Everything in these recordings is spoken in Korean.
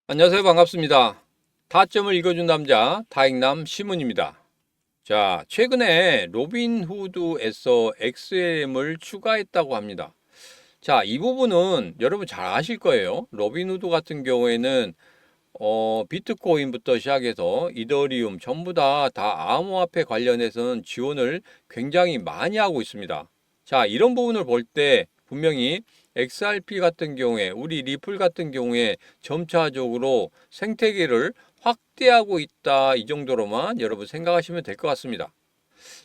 안녕하세요. 반갑습니다. 타점을 읽어준 남자 다익남 시문입니다. 자, 최근에 로빈후드에서 XLM을 추가했다고 합니다. 자, 이 부분은 여러분 잘 아실 거예요. 로빈후드 같은 경우에는 비트코인부터 시작해서 이더리움 전부 다 암호화폐 관련해서는 지원을 굉장히 많이 하고 있습니다. 자, 이런 부분을 볼 때 분명히 XRP 같은 경우에 우리 리플 같은 경우에 점차적으로 생태계를 확대하고 있다, 이 정도로만 여러분 생각하시면 될 것 같습니다.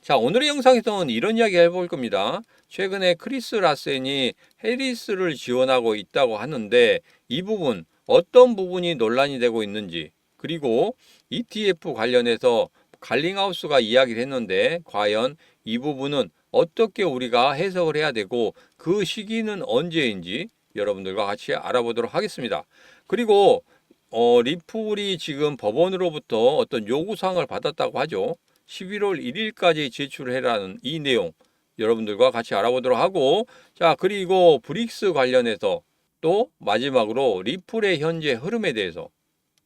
자, 오늘의 영상에서는 이런 이야기 해볼 겁니다. 최근에 크리스 라센이 해리스를 지원하고 있다고 하는데 이 부분 어떤 부분이 논란이 되고 있는지, 그리고 ETF 관련해서 갈링하우스가 이야기를 했는데 과연 이 부분은 어떻게 우리가 해석을 해야 되고 그 시기는 언제인지 여러분들과 같이 알아보도록 하겠습니다. 그리고 리플이 지금 법원으로부터 어떤 요구사항을 받았다고 하죠. 11월 1일까지 제출해라는 이 내용 여러분들과 같이 알아보도록 하고, 자, 그리고 브릭스 관련해서 또 마지막으로 리플의 현재 흐름에 대해서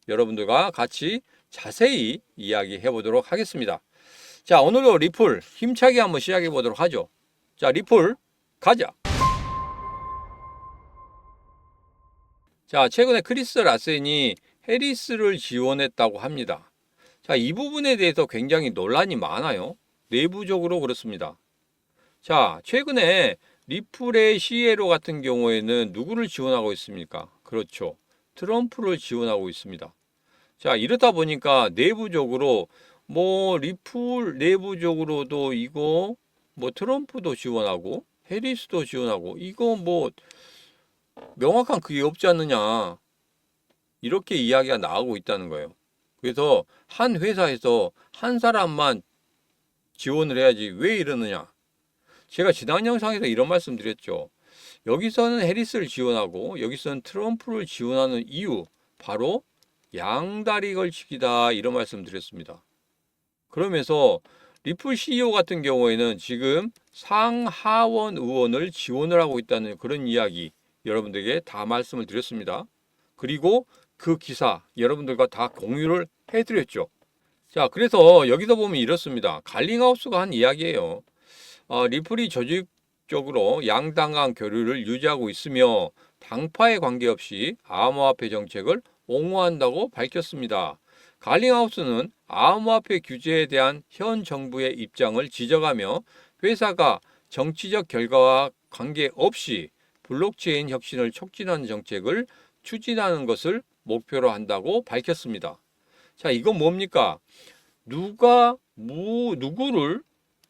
여러분들과 같이 자세히 이야기해 보도록 하겠습니다. 자, 오늘도 리플 힘차게 한번 시작해 보도록 하죠. 자, 리플 가자. 자, 최근에 크리스 라센이 해리스를 지원했다고 합니다. 자, 이 부분에 대해서 굉장히 논란이 많아요. 내부적으로 그렇습니다. 자, 최근에 리플의 CEO 같은 경우에는 누구를 지원하고 있습니까? 그렇죠. 트럼프를 지원하고 있습니다. 자, 이렇다 보니까 내부적으로 리플 내부적으로도 이거 트럼프도 지원하고 해리스도 지원하고 이거 명확한 그게 없지 않느냐. 이렇게 이야기가 나오고 있다는 거예요. 그래서 한 회사에서 한 사람만 지원을 해야지 왜 이러느냐. 제가 지난 영상에서 이런 말씀 드렸죠. 여기서는 해리스를 지원하고 여기서는 트럼프를 지원하는 이유, 바로 양다리 걸치기다, 이런 말씀 드렸습니다. 그러면서 리플 CEO 같은 경우에는 지금 상하원 의원을 지원을 하고 있다는 그런 이야기 여러분들에게 다 말씀을 드렸습니다. 그리고 그 기사 여러분들과 다 공유를 해드렸죠. 자, 그래서 여기서 보면 이렇습니다. 갈링하우스가 한 이야기예요. 리플이 조직적으로 양당 교류를 유지하고 있으며 당파에 관계없이 암호화폐 정책을 옹호한다고 밝혔습니다. 갈링하우스는 암호화폐 규제에 대한 현 정부의 입장을 지적하며 회사가 정치적 결과와 관계없이 블록체인 혁신을 촉진하는 정책을 추진하는 것을 목표로 한다고 밝혔습니다. 자, 이건 뭡니까? 누구를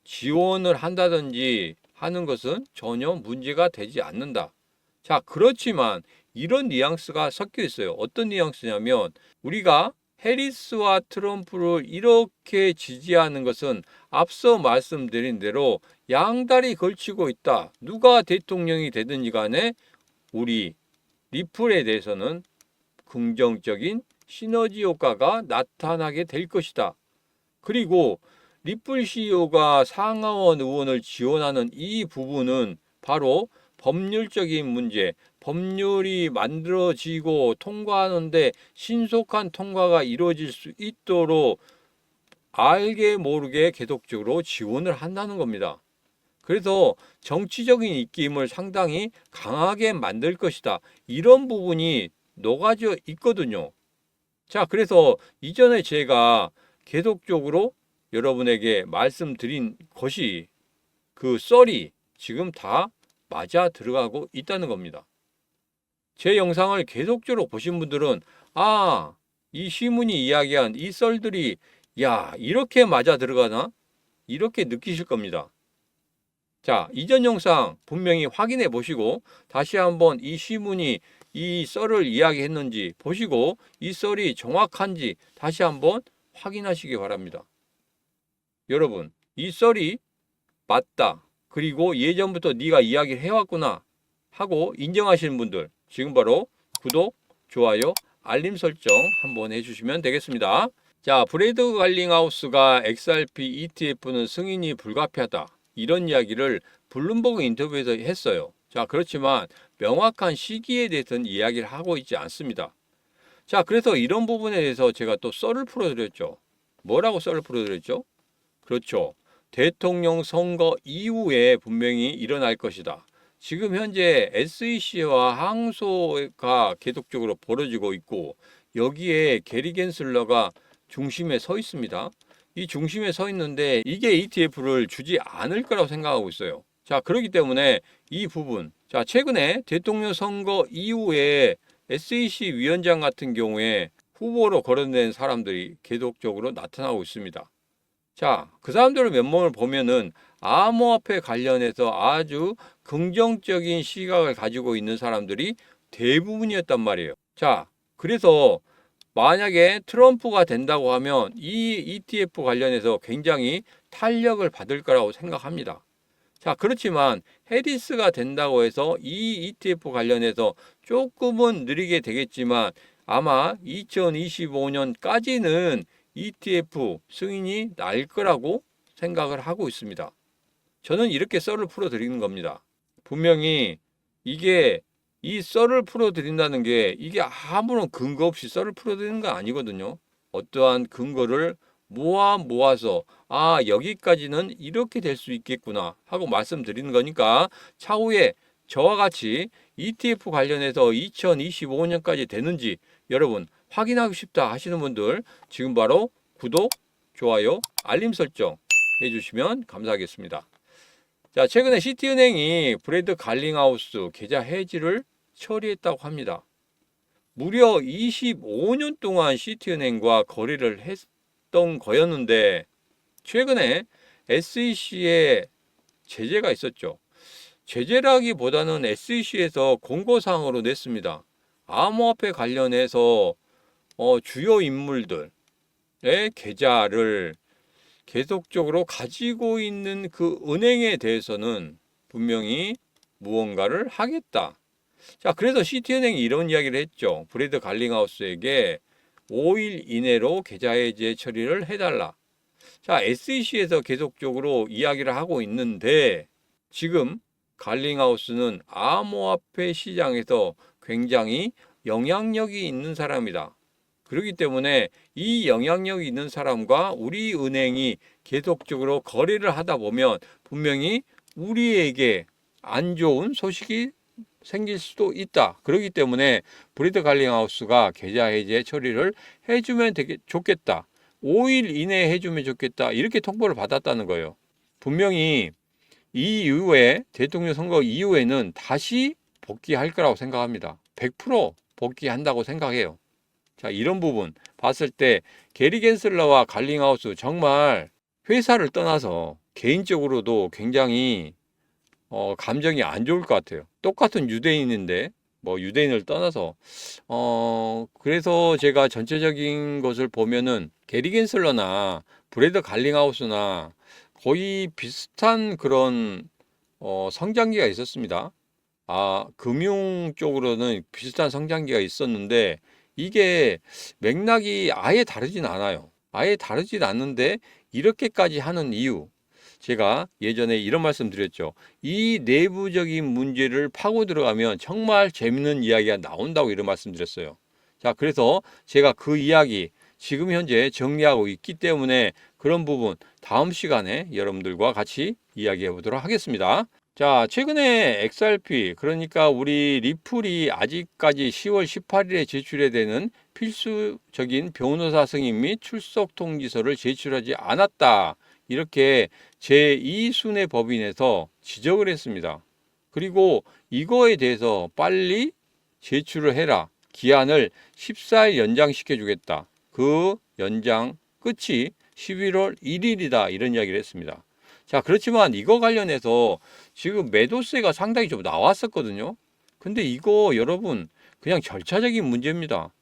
지원을 한다든지 하는 것은 전혀 문제가 되지 않는다. 자, 그렇지만 이런 뉘앙스가 섞여 있어요. 어떤 뉘앙스냐면 우리가 해리스와 트럼프를 이렇게 지지하는 것은 앞서 말씀드린 대로 양다리 걸치고 있다. 누가 대통령이 되든지 간에 우리 리플에 대해서는 긍정적인 시너지 효과가 나타나게 될 것이다. 그리고 리플 CEO가 상하원 의원을 지원하는 이 부분은 바로 법률적인 문제, 법률이 만들어지고 통과하는데 신속한 통과가 이루어질 수 있도록 알게 모르게 계속적으로 지원을 한다는 겁니다. 그래서 정치적인 입김을 상당히 강하게 만들 것이다. 이런 부분이 녹아져 있거든요. 자, 그래서 이전에 제가 계속적으로 여러분에게 말씀드린 것이 그 썰이 지금 다 맞아 들어가고 있다는 겁니다. 제 영상을 계속적으로 보신 분들은 이 시문이 이야기한 이 썰들이 이렇게 맞아 들어가나? 이렇게 느끼실 겁니다. 자, 이전 영상 분명히 확인해 보시고 다시 한번 이 시문이 이 썰을 이야기했는지 보시고 이 썰이 정확한지 다시 한번 확인하시기 바랍니다. 여러분, 이 썰이 맞다. 그리고 예전부터 네가 이야기를 해왔구나 하고 인정하시는 분들 지금 바로 구독, 좋아요, 알림 설정 한번 해주시면 되겠습니다. 자, 브래드 갈링하우스가 XRP ETF는 승인이 불가피하다, 이런 이야기를 블룸버그 인터뷰에서 했어요. 자, 그렇지만 명확한 시기에 대해서는 이야기를 하고 있지 않습니다. 자, 그래서 이런 부분에 대해서 제가 또 썰을 풀어드렸죠. 뭐라고 썰을 풀어드렸죠? 그렇죠. 대통령 선거 이후에 분명히 일어날 것이다. 지금 현재 SEC와 항소가 계속적으로 벌어지고 있고 여기에 게리 겐슬러가 중심에 서 있습니다. 이 중심에 서 있는데 이게 ETF를 주지 않을 거라고 생각하고 있어요. 자, 그렇기 때문에 이 부분, 자, 최근에 대통령 선거 이후에 SEC 위원장 같은 경우에 후보로 거론된 사람들이 계속적으로 나타나고 있습니다. 자, 그 사람들의 면목을 보면은 암호화폐 관련해서 아주 긍정적인 시각을 가지고 있는 사람들이 대부분이었단 말이에요. 자, 그래서 만약에 트럼프가 된다고 하면 이 ETF 관련해서 굉장히 탄력을 받을 거라고 생각합니다. 자, 그렇지만 해리스가 된다고 해서 이 ETF 관련해서 조금은 느리게 되겠지만 아마 2025년까지는 ETF 승인이 날 거라고 생각을 하고 있습니다. 저는 이렇게 썰을 풀어드리는 겁니다. 분명히 이게 이 썰을 풀어드린다는 게 이게 아무런 근거 없이 썰을 풀어드리는 거 아니거든요. 어떠한 근거를 모아서 여기까지는 이렇게 될 수 있겠구나 하고 말씀드리는 거니까 차후에 저와 같이 ETF 관련해서 2025년까지 되는지 여러분 확인하고 싶다 하시는 분들 지금 바로 구독, 좋아요, 알림 설정 해주시면 감사하겠습니다. 자, 최근에 시티은행이 브래드 갈링하우스 계좌 해지를 처리했다고 합니다. 무려 25년 동안 시티은행과 거래를 했던 거였는데 최근에 SEC에 제재가 있었죠. 제재라기보다는 SEC에서 공고사항으로 냈습니다. 암호화폐 관련해서 주요 인물들의 계좌를 계속적으로 가지고 있는 그 은행에 대해서는 분명히 무언가를 하겠다. 자, 그래서 시티은행이 이런 이야기를 했죠. 브래드 갈링하우스에게 5일 이내로 계좌 해지 처리를 해달라. 자, SEC에서 계속적으로 이야기를 하고 있는데 지금 갈링하우스는 암호화폐 시장에서 굉장히 영향력이 있는 사람이다. 그렇기 때문에 이 영향력이 있는 사람과 우리 은행이 계속적으로 거래를 하다 보면 분명히 우리에게 안 좋은 소식이 생길 수도 있다. 그렇기 때문에 브래드 갈링하우스가 계좌 해지 처리를 해주면 좋겠다. 5일 이내에 해주면 좋겠다. 이렇게 통보를 받았다는 거예요. 분명히 이 이후에 대통령 선거 이후에는 다시 복귀할 거라고 생각합니다. 100% 복귀한다고 생각해요. 자, 이런 부분 봤을 때 게리 겐슬러와 갈링하우스 정말 회사를 떠나서 개인적으로도 굉장히 감정이 안 좋을 것 같아요. 똑같은 유대인인데 뭐 유대인을 떠나서 그래서 제가 전체적인 것을 보면은 게리 겐슬러나 브래드 갈링하우스나 거의 비슷한 그런 성장기가 있었습니다. 금융 쪽으로는 비슷한 성장기가 있었는데 이게 맥락이 아예 다르진 않아요. 아예 다르진 않는데 이렇게까지 하는 이유. 제가 예전에 이런 말씀 드렸죠. 이 내부적인 문제를 파고 들어가면 정말 재밌는 이야기가 나온다고 이런 말씀 드렸어요. 자, 그래서 제가 그 이야기 지금 현재 정리하고 있기 때문에 그런 부분 다음 시간에 여러분들과 같이 이야기해 보도록 하겠습니다. 자, 최근에 XRP, 그러니까 우리 리플이 아직까지 10월 18일에 제출해야 되는 필수적인 변호사 승인 및 출석 통지서를 제출하지 않았다. 이렇게 제2순회 법인에서 지적을 했습니다. 그리고 이거에 대해서 빨리 제출을 해라. 기한을 14일 연장시켜 주겠다. 그 연장 끝이 11월 1일이다. 이런 이야기를 했습니다. 자, 그렇지만 이거 관련해서 지금 매도세가 상당히 좀 나왔었거든요. 근데 이거 여러분 그냥 절차적인 문제입니다.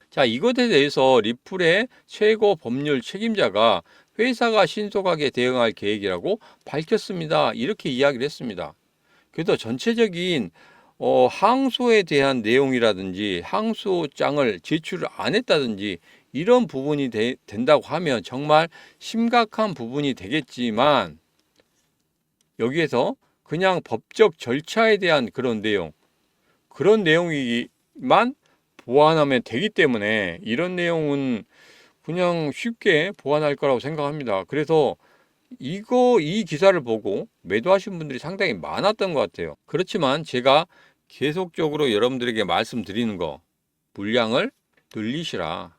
자, 이것에 대해서 리플의 최고 법률 책임자가 회사가 신속하게 대응할 계획이라고 밝혔습니다. 이렇게 이야기를 했습니다. 그래서 전체적인 항소에 대한 내용이라든지 항소장을 제출을 안 했다든지 이런 부분이 된다고 하면 정말 심각한 부분이 되겠지만 여기에서 그냥 법적 절차에 대한 그런 내용이만 보완하면 되기 때문에 이런 내용은 그냥 쉽게 보완할 거라고 생각합니다. 그래서 이 기사를 보고 매도하신 분들이 상당히 많았던 것 같아요. 그렇지만 제가 계속적으로 여러분들에게 말씀드리는 거, 물량을 늘리시라.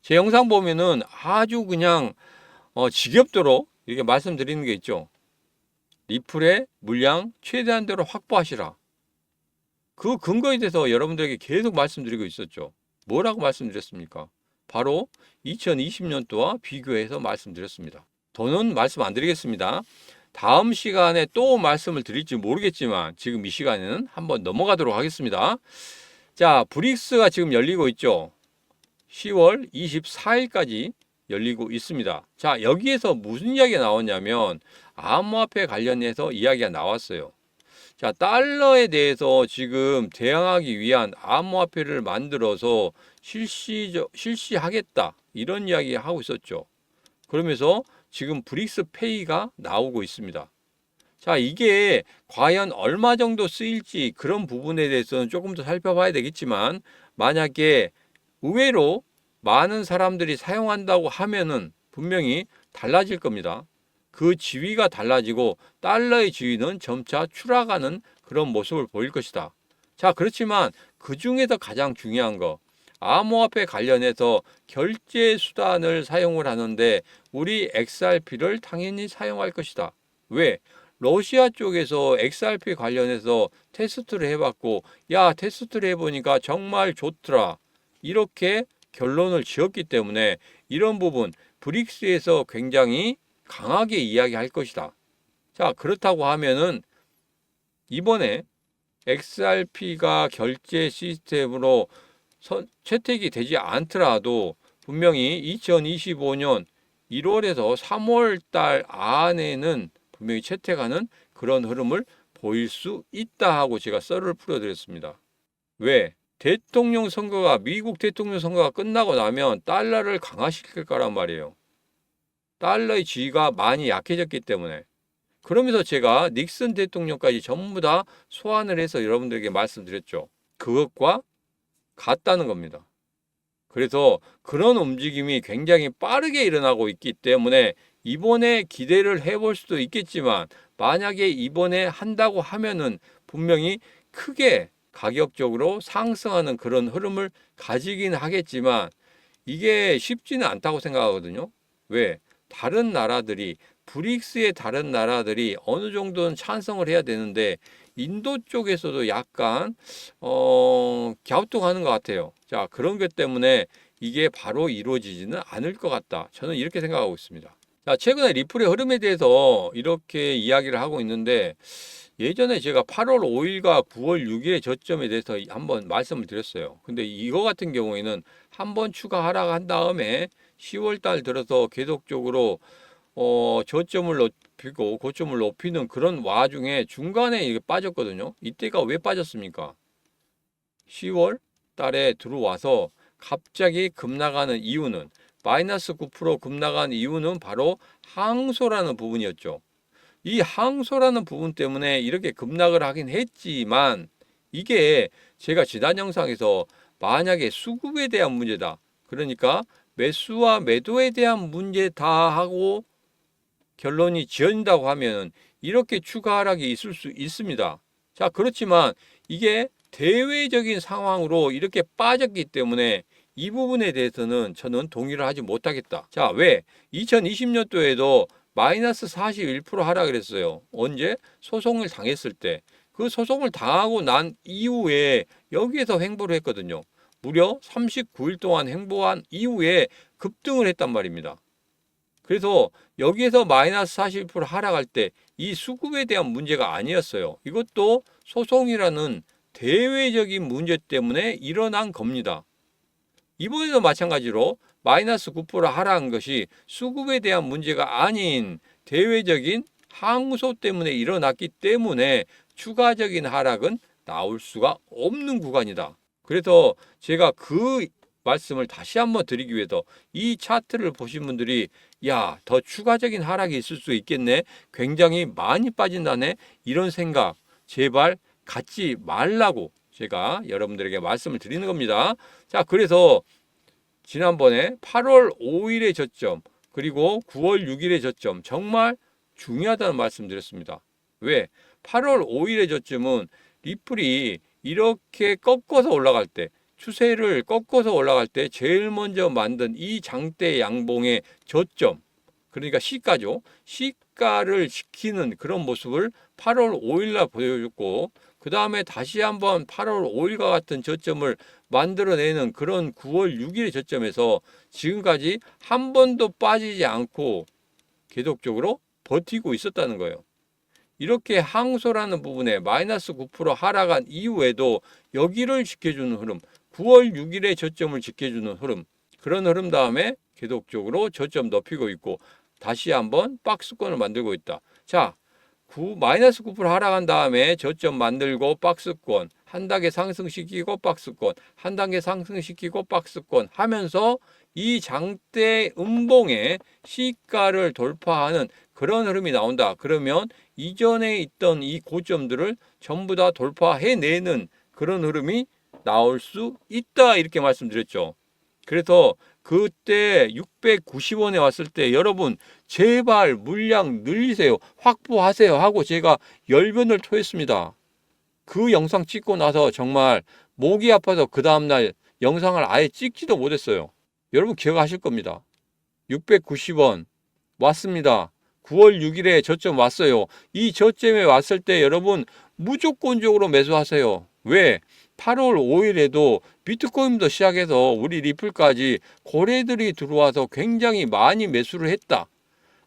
제 영상 보면은 아주 그냥 지겹도록 이렇게 말씀드리는 게 있죠. 리플의 물량 최대한대로 확보하시라. 그 근거에 대해서 여러분들에게 계속 말씀드리고 있었죠. 뭐라고 말씀드렸습니까? 바로 2020년도와 비교해서 말씀드렸습니다. 더는 말씀 안 드리겠습니다. 다음 시간에 또 말씀을 드릴지 모르겠지만 지금 이 시간에는 한번 넘어가도록 하겠습니다. 자, 브릭스가 지금 열리고 있죠. 10월 24일까지 열리고 있습니다. 자, 여기에서 무슨 이야기가 나왔냐면 암호화폐 관련해서 이야기가 나왔어요. 자, 달러에 대해서 지금 대항하기 위한 암호화폐를 만들어서 실시하겠다. 이런 이야기 하고 있었죠. 그러면서 지금 브릭스 페이가 나오고 있습니다. 자, 이게 과연 얼마 정도 쓰일지 그런 부분에 대해서는 조금 더 살펴봐야 되겠지만 만약에 의외로 많은 사람들이 사용한다고 하면은 분명히 달라질 겁니다. 그 지위가 달라지고 달러의 지위는 점차 추락하는 그런 모습을 보일 것이다. 자, 그렇지만 그 중에서 가장 중요한 거, 암호화폐 관련해서 결제 수단을 사용을 하는데 우리 XRP를 당연히 사용할 것이다. 왜? 러시아 쪽에서 XRP 관련해서 테스트를 해봤고, 야, 테스트를 해보니까 정말 좋더라. 이렇게 결론을 지었기 때문에 이런 부분 브릭스에서 굉장히 강하게 이야기할 것이다. 자, 그렇다고 하면은 이번에 XRP가 결제 시스템으로 채택이 되지 않더라도 분명히 2025년 1월에서 3월 달 안에는 분명히 채택하는 그런 흐름을 보일 수 있다 하고 제가 썰을 풀어드렸습니다. 왜? 미국 대통령 선거가 끝나고 나면 달러를 강화시킬 거란 말이에요. 달러의 지위가 많이 약해졌기 때문에. 그러면서 제가 닉슨 대통령까지 전부 다 소환을 해서 여러분들에게 말씀드렸죠. 그것과 같다는 겁니다. 그래서 그런 움직임이 굉장히 빠르게 일어나고 있기 때문에 이번에 기대를 해볼 수도 있겠지만 만약에 이번에 한다고 하면은 분명히 크게 가격적으로 상승하는 그런 흐름을 가지긴 하겠지만 이게 쉽지는 않다고 생각하거든요. 왜? 브릭스의 다른 나라들이 어느 정도는 찬성을 해야 되는데 인도 쪽에서도 약간 갸우뚱하는 것 같아요. 자, 그런 것 때문에 이게 바로 이루어지지는 않을 것 같다. 저는 이렇게 생각하고 있습니다. 자, 최근에 리플의 흐름에 대해서 이렇게 이야기를 하고 있는데 예전에 제가 8월 5일과 9월 6일의 저점에 대해서 한번 말씀을 드렸어요. 근데 이거 같은 경우에는 한번 추가 하락한 다음에 10월 달 들어서 계속적으로 저점을 높이고 고점을 높이는 그런 와중에 중간에 이게 빠졌거든요. 이때가 왜 빠졌습니까? 10월 달에 들어와서 갑자기 급락하는 이유는 마이너스 9% 급락한 이유는 바로 항소라는 부분이었죠. 이 항소라는 부분 때문에 이렇게 급락을 하긴 했지만 이게 제가 지난 영상에서 만약에 수급에 대한 문제다. 그러니까 매수와 매도에 대한 문제다 하고 결론이 지어진다고 하면 이렇게 추가 하락이 있을 수 있습니다. 자, 그렇지만 이게 대외적인 상황으로 이렇게 빠졌기 때문에 이 부분에 대해서는 저는 동의를 하지 못하겠다. 자, 왜? 2020년도에도 마이너스 41% 하락을 했어요. 언제? 소송을 당했을 때. 그 소송을 당하고 난 이후에 여기에서 횡보를 했거든요. 무려 39일 동안 횡보한 이후에 급등을 했단 말입니다. 그래서 여기에서 마이너스 41% 하락할 때 이 수급에 대한 문제가 아니었어요. 이것도 소송이라는 대외적인 문제 때문에 일어난 겁니다. 이번에도 마찬가지로 마이너스 9% 하락한 것이 수급에 대한 문제가 아닌 대외적인 항소 때문에 일어났기 때문에 추가적인 하락은 나올 수가 없는 구간이다. 그래서 제가 그 말씀을 다시 한번 드리기 위해서 이 차트를 보신 분들이 야, 더 추가적인 하락이 있을 수 있겠네. 굉장히 많이 빠진다네. 이런 생각 제발 갖지 말라고 제가 여러분들에게 말씀을 드리는 겁니다. 자, 그래서 지난번에 8월 5일의 저점 그리고 9월 6일의 저점 정말 중요하다는 말씀 드렸습니다. 왜? 8월 5일의 저점은 리플이 이렇게 꺾어서 올라갈 때, 추세를 꺾어서 올라갈 때 제일 먼저 만든 이 장대 양봉의 저점, 그러니까 시가죠. 시가를 지키는 그런 모습을 8월 5일날 보여줬고, 그 다음에 다시 한번 8월 5일과 같은 저점을 만들어내는 그런 9월 6일의 저점에서 지금까지 한 번도 빠지지 않고 계속적으로 버티고 있었다는 거예요. 이렇게 항소라는 부분에 마이너스 9% 하락한 이후에도 여기를 지켜주는 흐름, 9월 6일의 저점을 지켜주는 흐름, 그런 흐름 다음에 계속적으로 저점 높이고 있고 다시 한번 박스권을 만들고 있다. 자, 마이너스 9% 하락한 다음에 저점 만들고 박스권, 한 단계 상승시키고 박스권, 한 단계 상승시키고 박스권 하면서 이 장대 음봉의 시가를 돌파하는 그런 흐름이 나온다. 그러면 이전에 있던 이 고점들을 전부 다 돌파해내는 그런 흐름이 나올 수 있다. 이렇게 말씀드렸죠. 그래서 그때 690원에 왔을 때 여러분 제발 물량 늘리세요. 확보하세요 하고 제가 열변을 토했습니다. 그 영상 찍고 나서 정말 목이 아파서 그 다음날 영상을 아예 찍지도 못했어요. 여러분 기억하실 겁니다. 690원 왔습니다. 9월 6일에 저점 왔어요. 이 저점에 왔을 때 여러분 무조건적으로 매수하세요. 왜? 8월 5일에도 비트코인부터 시작해서 우리 리플까지 고래들이 들어와서 굉장히 많이 매수를 했다.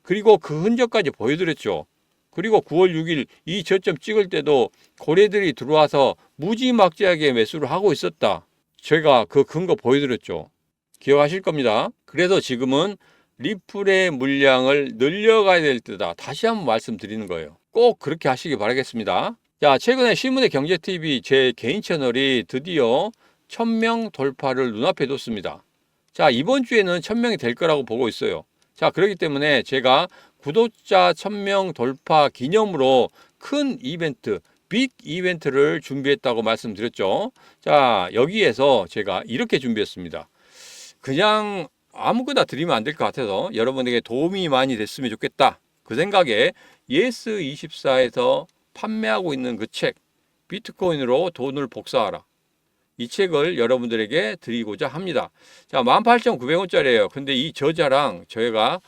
그리고 그 흔적까지 보여드렸죠. 그리고 9월 6일 이 저점 찍을 때도 고래들이 들어와서 무지막지하게 매수를 하고 있었다. 제가 그 근거 보여드렸죠. 기억하실 겁니다. 그래서 지금은 리플의 물량을 늘려가야 될 때다. 다시 한번 말씀드리는 거예요. 꼭 그렇게 하시기 바라겠습니다. 자, 최근에 신문의 경제TV 제 개인 채널이 드디어 1000명 돌파를 눈앞에 뒀습니다. 자, 이번 주에는 1000명이 될 거라고 보고 있어요. 자, 그렇기 때문에 제가 구독자 1000명 돌파 기념으로 큰 이벤트, 빅 이벤트를 준비했다고 말씀드렸죠. 자, 여기에서 제가 이렇게 준비했습니다. 그냥 아무거나 드리면 안 될 것 같아서 여러분에게 도움이 많이 됐으면 좋겠다. 그 생각에 예스24에서 판매하고 있는 그 책, 비트코인으로 돈을 복사하라. 이 책을 여러분들에게 드리고자 합니다. 자, 18,900원짜리예요. 근데 이 저자랑 저희가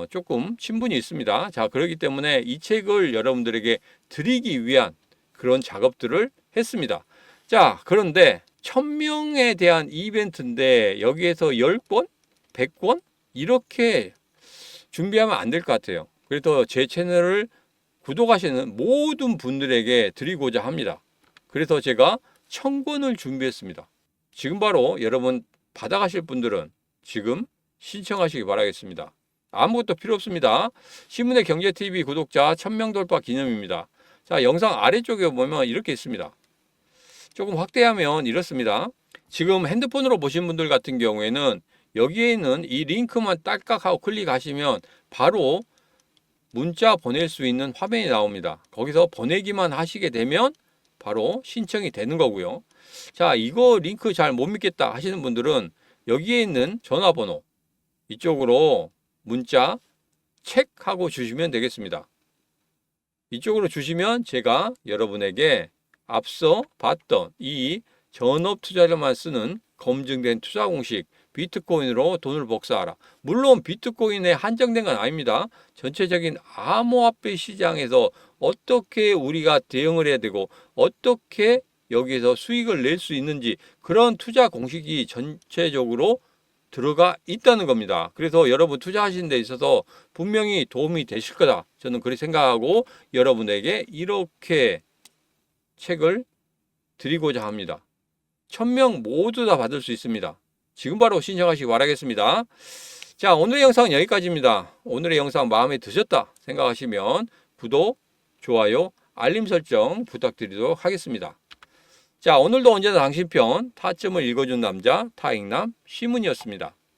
조금 친분이 있습니다. 자, 그렇기 때문에 이 책을 여러분들에게 드리기 위한 그런 작업들을 했습니다. 자, 그런데 1000명에 대한 이벤트인데 여기에서 10권? 100권? 이렇게 준비하면 안 될 것 같아요. 그래서 제 채널을 구독하시는 모든 분들에게 드리고자 합니다. 그래서 제가 1000권을 준비했습니다. 지금 바로 여러분 받아가실 분들은 지금 신청하시기 바라겠습니다. 아무것도 필요 없습니다. 신문의 경제TV 구독자 1000명 돌파 기념입니다. 자, 영상 아래쪽에 보면 이렇게 있습니다. 조금 확대하면 이렇습니다. 지금 핸드폰으로 보신 분들 같은 경우에는 여기에 있는 이 링크만 딸깍하고 클릭하시면 바로 문자 보낼 수 있는 화면이 나옵니다. 거기서 보내기만 하시게 되면 바로 신청이 되는 거고요. 자, 이거 링크 잘 못 믿겠다 하시는 분들은 여기에 있는 전화번호 이쪽으로 문자 체크하고 주시면 되겠습니다. 이쪽으로 주시면 제가 여러분에게 앞서 봤던 이 전업 투자자만 쓰는 검증된 투자 공식 비트코인으로 돈을 복사하라. 물론 비트코인에 한정된 건 아닙니다. 전체적인 암호화폐 시장에서 어떻게 우리가 대응을 해야 되고 어떻게 여기에서 수익을 낼 수 있는지 그런 투자 공식이 전체적으로 들어가 있다는 겁니다. 그래서 여러분 투자하시는 데 있어서 분명히 도움이 되실 거다. 저는 그렇게 생각하고 여러분에게 이렇게 책을 드리고자 합니다. 1000명 모두 다 받을 수 있습니다. 지금 바로 신청하시기 바라겠습니다. 자, 오늘의 영상은 여기까지입니다. 오늘의 영상 마음에 드셨다 생각하시면 구독, 좋아요, 알림 설정 부탁드리도록 하겠습니다. 자, 오늘도 언제나 당신 편 타점을 읽어준 남자 타익남 시문이었습니다.